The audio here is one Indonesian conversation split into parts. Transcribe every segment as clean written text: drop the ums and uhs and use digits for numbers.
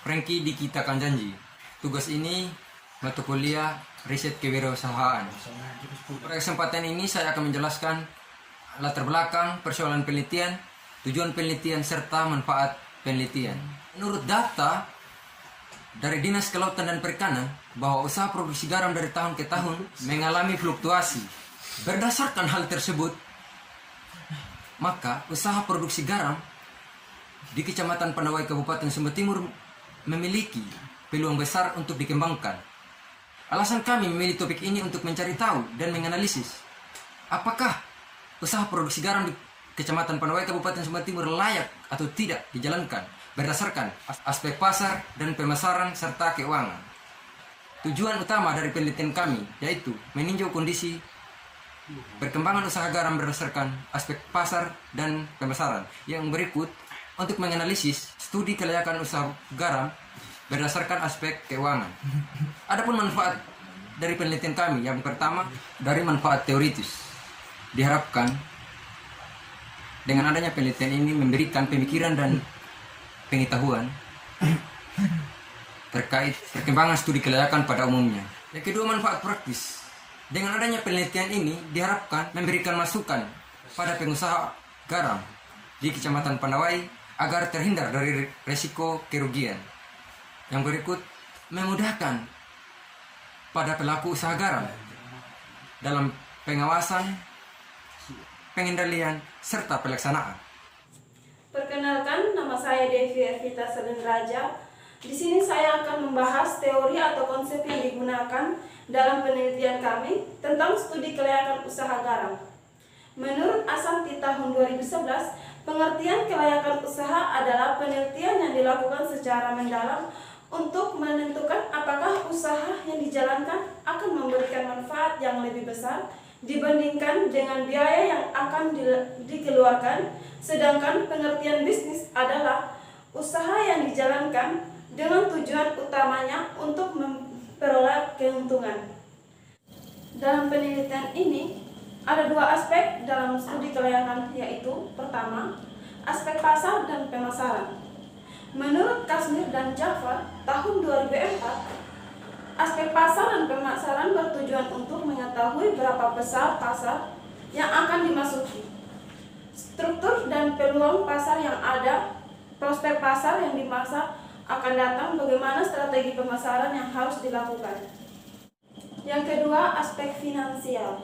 Franky Dikita Kanjanji. Tugas ini mata kuliah riset kewirausahaan. Pada kesempatan ini saya akan menjelaskan latar belakang persoalan penelitian, tujuan penelitian, serta manfaat penelitian. Menurut data dari Dinas Kelautan dan Perikanan bahwa usaha produksi garam dari tahun ke tahun mengalami fluktuasi. Berdasarkan hal tersebut, maka usaha produksi garam di Kecamatan Pandawai Kabupaten Sumba Timur memiliki peluang besar untuk dikembangkan. Alasan kami memilih topik ini untuk mencari tahu dan menganalisis apakah usaha produksi garam di Kecamatan Pandawai Kabupaten Sumba Timur layak atau tidak dijalankan berdasarkan aspek pasar dan pemasaran serta keuangan. Tujuan utama dari penelitian kami yaitu meninjau kondisi perkembangan usaha garam berdasarkan aspek pasar dan pemasaran. Yang berikut untuk menganalisis studi kelayakan usaha garam berdasarkan aspek keuangan. Adapun manfaat dari penelitian kami, yang pertama dari manfaat teoritis. Diharapkan dengan adanya penelitian ini memberikan pemikiran dan pengetahuan terkait perkembangan studi kelayakan pada umumnya. Yang kedua, manfaat praktis. Dengan adanya penelitian ini diharapkan memberikan masukan pada pengusaha garam di Kecamatan Pandawai agar terhindar dari resiko kerugian. Yang berikut, memudahkan pada pelaku usaha garam dalam pengawasan, pengendalian, serta pelaksanaan. Perkenalkan, nama saya Devi Ervita Selenraja. Di sini saya akan membahas teori atau konsep yang digunakan dalam penelitian kami tentang studi kelayakan usaha garam. Menurut Assanti tahun 2011, pengertian kelayakan usaha adalah penelitian yang dilakukan secara mendalam untuk menentukan apakah usaha yang dijalankan akan memberikan manfaat yang lebih besar dibandingkan dengan biaya yang akan dikeluarkan. Sedangkan pengertian bisnis adalah usaha yang dijalankan dengan tujuan utamanya untuk memperoleh keuntungan. Dalam penelitian ini ada dua aspek dalam studi kelayakan, yaitu pertama, aspek pasar dan pemasaran. Menurut Kasmir dan Jafar tahun 2004, aspek pasar dan pemasaran bertujuan untuk mengetahui berapa besar pasar yang akan dimasuki, struktur dan peluang pasar yang ada, prospek pasar yang di masa akan datang, bagaimana strategi pemasaran yang harus dilakukan. Yang kedua, aspek finansial.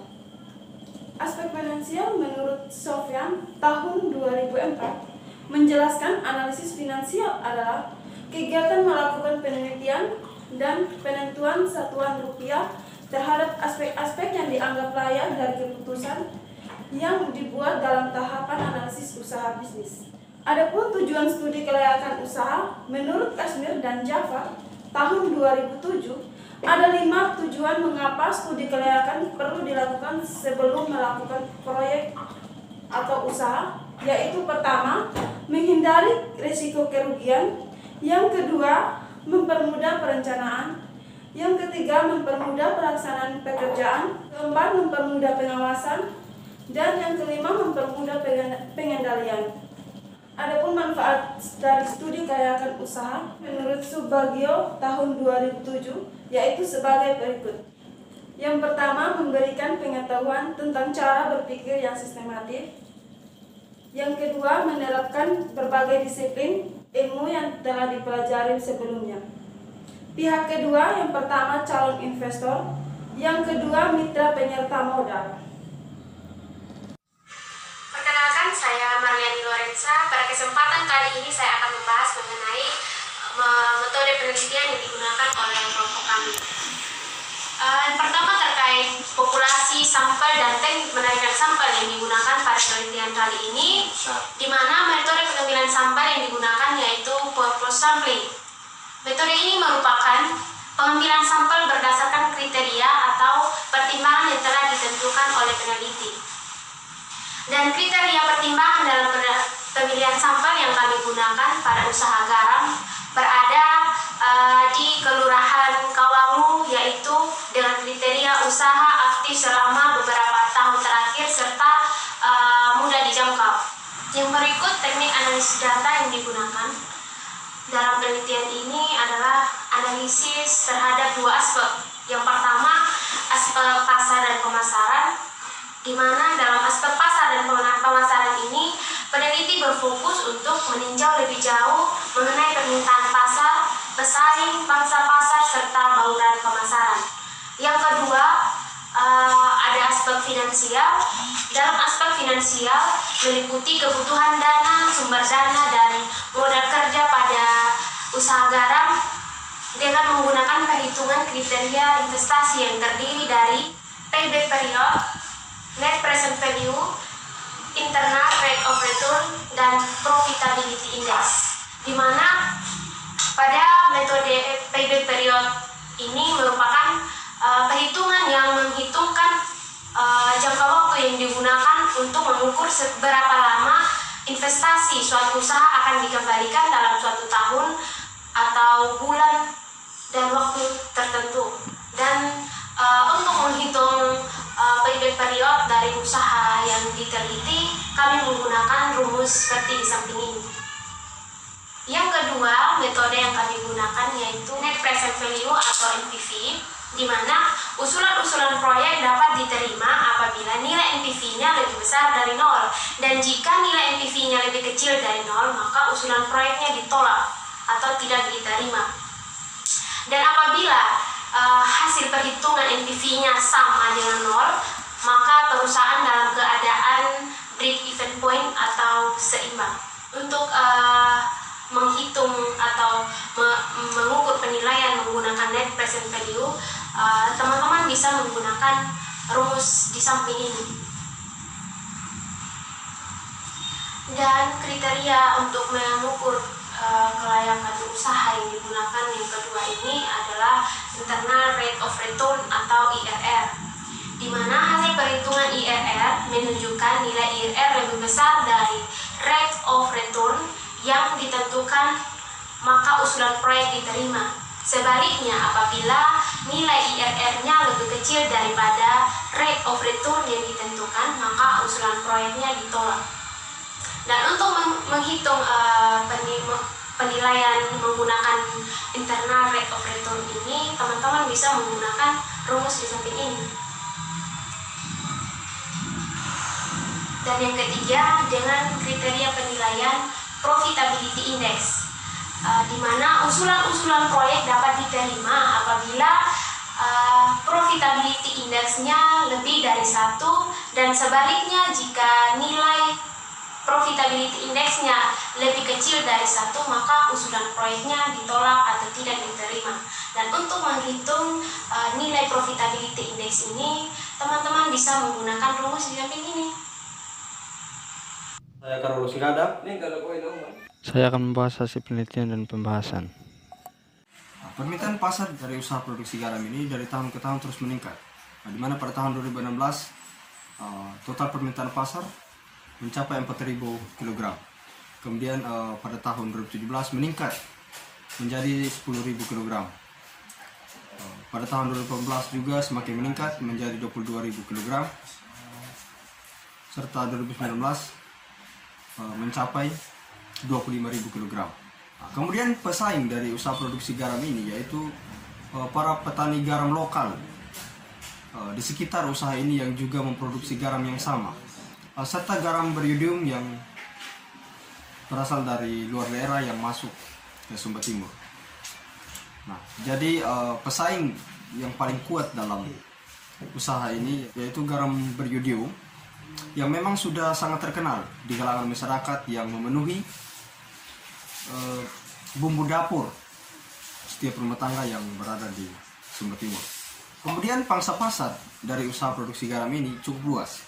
Aspek finansial menurut Sofyan tahun 2004 menjelaskan analisis finansial adalah kegiatan melakukan penelitian dan penentuan satuan rupiah terhadap aspek-aspek yang dianggap layak dari keputusan yang dibuat dalam tahapan analisis usaha bisnis. Adapun tujuan studi kelayakan usaha menurut Kasmir dan Jafar tahun 2007 ada 5 tujuan mengapa studi kelayakan perlu dilakukan sebelum melakukan proyek atau usaha, yaitu pertama, menghindari risiko kerugian, yang kedua, mempermudah perencanaan, yang ketiga, mempermudah pelaksanaan pekerjaan, keempat, mempermudah pengawasan, dan yang kelima, mempermudah pengendalian. Adapun manfaat dari studi kelayakan usaha menurut Subagio tahun 2007 yaitu sebagai berikut. Yang pertama, memberikan pengetahuan tentang cara berpikir yang sistematif. Yang kedua, menerapkan berbagai disiplin ilmu yang telah dipelajari sebelumnya. Pihak kedua, yang pertama calon investor, yang kedua mitra penyerta modal. Perkenalkan, saya Marliani Lorenza. Pada kesempatan kali ini saya akan membahas mengenai metode penelitian yang digunakan oleh kelompok kami. Yang pertama terkait populasi sampel dan teknik menarikan sampel yang digunakan pada penelitian kali ini, di mana metode pengambilan sampel yang digunakan yaitu purpose sampling. Metode ini merupakan pengambilan sampel berdasarkan kriteria atau pertimbangan yang telah ditentukan oleh peneliti. Dan kriteria pertimbangan dalam pemilihan sampel yang kami gunakan pada usaha garam berada di Kelurahan Kawangu, yaitu dengan kriteria usaha aktif selama beberapa tahun terakhir serta mudah dijangkau. Yang berikut teknik analisis data yang digunakan. dalam penelitian ini adalah analisis terhadap dua aspek. Yang pertama, aspek pasar dan pemasaran, di mana dalam aspek pasar dan pemasaran ini, peneliti berfokus untuk meninjau lebih jauh mengenai permintaan pasar, pesaing, pangsa pasar, serta bauran pemasaran. Yang kedua, ada aspek finansial. Dalam aspek finansial meliputi kebutuhan dana, sumber dana, dan modal kerja pada usaha garam dengan menggunakan perhitungan kriteria investasi yang terdiri dari payback period, net present value, internal rate of return, dan profitability index. Di mana pada metode payback period ini merupakan perhitungan yang menghitungkan jangka waktu yang digunakan untuk mengukur seberapa lama investasi suatu usaha akan dikembalikan dalam suatu tahun atau bulan dan waktu tertentu. Dan untuk menghitung payback period dari usaha yang diteliti, kami menggunakan rumus seperti di samping ini. Yang kedua, metode yang kami gunakan yaitu net present value atau NPV, di mana usulan-usulan proyek dapat diterima apabila nilai NPV-nya lebih besar dari 0, dan jika nilai NPV-nya lebih kecil dari 0, maka usulan proyeknya ditolak atau tidak diterima. Dan apabila hasil perhitungan NPV-nya sama dengan 0, maka perusahaan dalam keadaan break even point atau seimbang. Untuk menghitung atau mengukur penilaian menggunakan net present value, teman-teman bisa menggunakan rumus di samping ini. Dan kriteria untuk mengukur kelayakan usaha yang digunakan yang kedua ini adalah internal rate of return atau IRR, di mana hasil perhitungan IRR menunjukkan nilai IRR lebih besar dari rate of return yang ditentukan, maka usulan proyek diterima. Sebaliknya, apabila nilai IRR-nya lebih kecil daripada rate of return yang ditentukan, maka usulan proyeknya ditolak. Dan untuk menghitung penilaian menggunakan internal rate of return ini, teman-teman bisa menggunakan rumus di samping ini. Dan yang ketiga, dengan kriteria penilaian profitability index, di mana usulan-usulan proyek dapat diterima apabila profitability index-nya lebih dari 1, dan sebaliknya jika nilai profitability index-nya lebih kecil dari 1, maka usulan proyeknya ditolak atau tidak diterima. Dan untuk menghitung nilai profitability index ini, teman-teman bisa menggunakan rumus di samping ini. Saya Karolo Sigada. Saya akan membahas hasil penelitian dan pembahasan. Permintaan pasar dari usaha produksi garam ini dari tahun ke tahun terus meningkat. Di mana pada tahun 2016 total permintaan pasar mencapai 4.000 kg. Kemudian pada tahun 2017 meningkat menjadi 10.000 kg. Pada tahun 2018 juga semakin meningkat menjadi 22.000 kg. Serta 2019 mencapai 25.000 kg. Kemudian pesaing dari usaha produksi garam ini yaitu para petani garam lokal di sekitar usaha ini yang juga memproduksi garam yang sama, serta garam beriodium yang berasal dari luar daerah yang masuk ke Sumba Timur. Nah, jadi pesaing yang paling kuat dalam usaha ini yaitu garam beriodium yang memang sudah sangat terkenal di kalangan masyarakat yang memenuhi bumbu dapur setiap rumah tangga yang berada di Sumba Timur. Kemudian pangsa pasar dari usaha produksi garam ini cukup luas.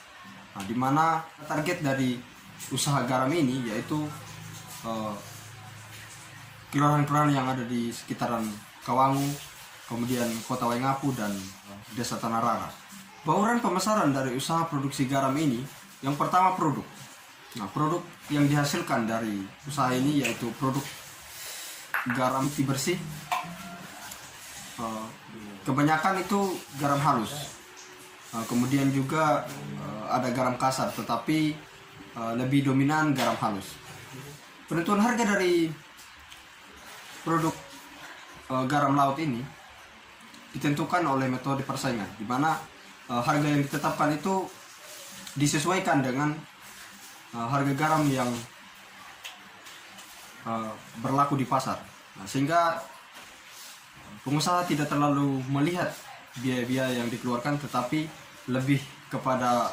Nah, di mana target dari usaha garam ini yaitu kelurahan-kelurahan yang ada di sekitaran Kawangu, kemudian Kota Waingapu dan Desa Tanarara. Bauran pemasaran dari usaha produksi garam ini, yang pertama produk. Nah, produk yang dihasilkan dari usaha ini yaitu produk garam bersih. Kebanyakan itu garam halus. Kemudian juga ada garam kasar, tetapi lebih dominan garam halus. Penentuan harga dari produk garam laut ini ditentukan oleh metode persaingan, di mana harga yang ditetapkan itu disesuaikan dengan harga garam yang berlaku di pasar. Nah, sehingga pengusaha tidak terlalu melihat biaya-biaya yang dikeluarkan, tetapi lebih kepada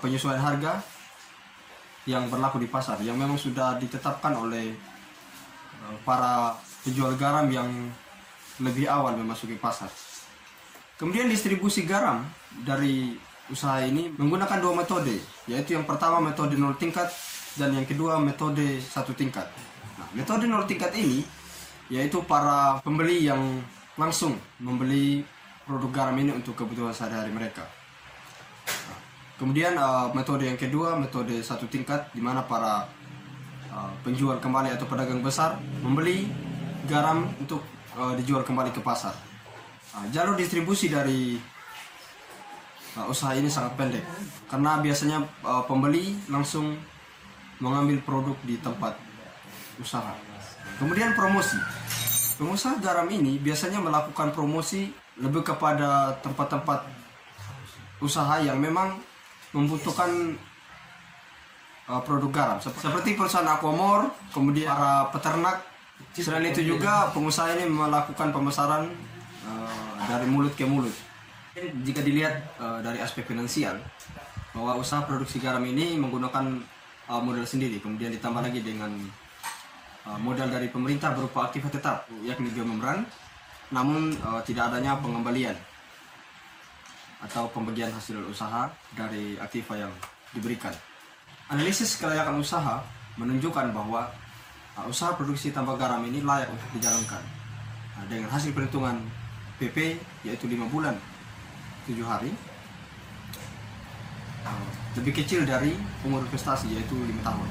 penyesuaian harga yang berlaku di pasar, yang memang sudah ditetapkan oleh para penjual garam yang lebih awal memasuki pasar. Kemudian distribusi garam dari usaha ini menggunakan dua metode, yaitu yang pertama metode 0 tingkat dan yang kedua metode 1 tingkat. Nah, metode 0 tingkat ini yaitu para pembeli yang langsung membeli produk garam ini untuk kebutuhan sehari-hari mereka. Nah, kemudian metode yang kedua, metode 1 tingkat, di mana para penjual kembali atau pedagang besar membeli garam untuk dijual kembali ke pasar. Jalur distribusi dari usaha ini sangat pendek, karena biasanya pembeli langsung mengambil produk di tempat usaha. Kemudian promosi. Pengusaha garam ini biasanya melakukan promosi lebih kepada tempat-tempat usaha yang memang membutuhkan produk garam, seperti perusahaan aquamor, kemudian para peternak. Selain itu juga pengusaha ini melakukan pemasaran dari mulut ke mulut. Jika dilihat dari aspek finansial, bahwa usaha produksi garam ini menggunakan modal sendiri, kemudian ditambah lagi dengan modal dari pemerintah berupa aktiva tetap, yakni geomemeran, namun tidak adanya pengembalian atau pembagian hasil usaha dari aktiva yang diberikan. Analisis kelayakan usaha menunjukkan bahwa usaha produksi tambak garam ini layak untuk dijalankan dengan hasil perhitungan PP yaitu 5 bulan 7 hari, lebih kecil dari umur investasi yaitu 5 tahun.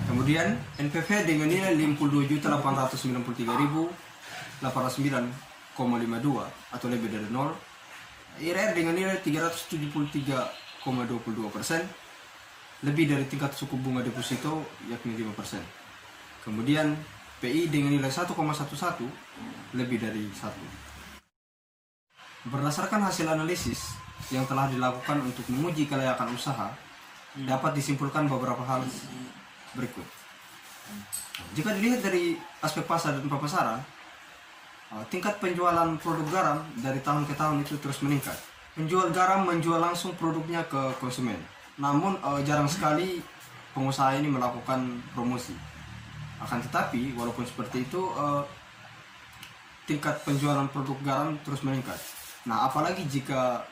Kemudian NPV dengan nilai 52.893.809,52 atau lebih dari 0. IRR dengan nilai 373,22%, lebih dari tingkat suku bunga deposito yakni 5%. Kemudian PI dengan nilai 1,11 lebih dari 1. Berdasarkan hasil analisis yang telah dilakukan untuk menguji kelayakan usaha, dapat disimpulkan beberapa hal berikut. Jika dilihat dari aspek pasar dan pemasaran, tingkat penjualan produk garam dari tahun ke tahun itu terus meningkat. Penjual garam menjual langsung produknya ke konsumen. Namun jarang sekali pengusaha ini melakukan promosi. Akan tetapi walaupun seperti itu, tingkat penjualan produk garam terus meningkat. Nah, apalagi jika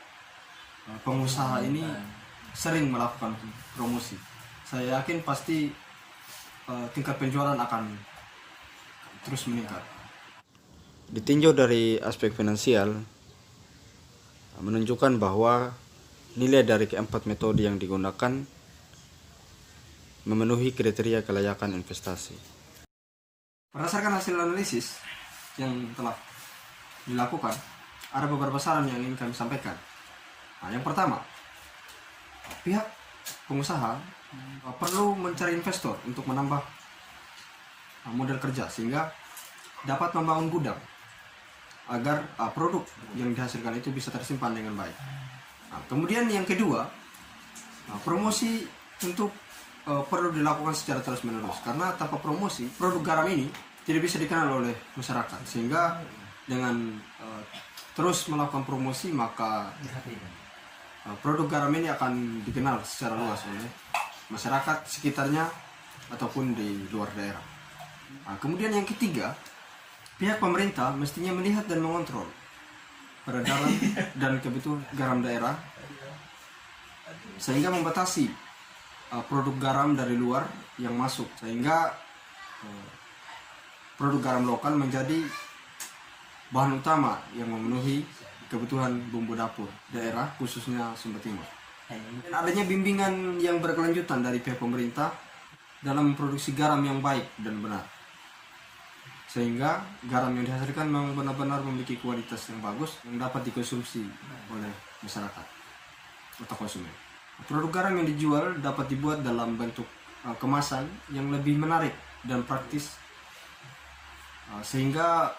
pengusaha ini sering melakukan promosi, saya yakin pasti tingkat penjualan akan terus meningkat. Ditinjau dari aspek finansial, menunjukkan bahwa nilai dari keempat metode yang digunakan memenuhi kriteria kelayakan investasi. Berdasarkan hasil analisis yang telah dilakukan, ada beberapa saran yang ingin kami sampaikan. Nah, yang pertama, pihak pengusaha perlu mencari investor untuk menambah modal kerja sehingga dapat membangun gudang agar produk yang dihasilkan itu bisa tersimpan dengan baik. Nah, kemudian yang kedua, promosi untuk perlu dilakukan secara terus-menerus, karena tanpa promosi produk garam ini tidak bisa dikenal oleh masyarakat, sehingga dengan terus melakukan promosi maka produk garam ini akan dikenal secara luas oleh masyarakat sekitarnya ataupun di luar daerah. Nah, kemudian yang ketiga, pihak pemerintah mestinya melihat dan mengontrol peredaran dan kebutuhan garam daerah sehingga membatasi produk garam dari luar yang masuk, sehingga produk garam lokal menjadi bahan utama yang memenuhi kebutuhan bumbu dapur daerah, khususnya Sumba Timur. Dan adanya bimbingan yang berkelanjutan dari pihak pemerintah dalam memproduksi garam yang baik dan benar, sehingga garam yang dihasilkan memang benar-benar memiliki kualitas yang bagus yang dapat dikonsumsi oleh masyarakat atau konsumen. Produk garam yang dijual dapat dibuat dalam bentuk kemasan yang lebih menarik dan praktis sehingga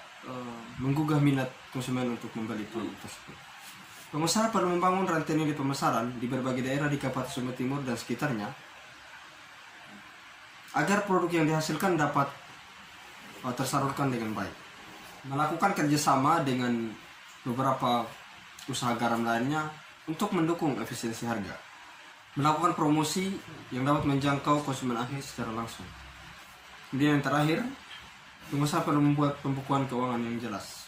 menggugah minat konsumen untuk membeli produk tersebut. Pengusaha perlu membangun rantai nilai pemasaran di berbagai daerah di Kabupaten Sumba Timur dan sekitarnya agar produk yang dihasilkan dapat tersalurkan dengan baik. Melakukan kerjasama dengan beberapa usaha garam lainnya untuk mendukung efisiensi harga. Melakukan promosi yang dapat menjangkau konsumen akhir secara langsung. Kemudian yang terakhir, pengusaha perlu membuat pembukuan keuangan yang jelas.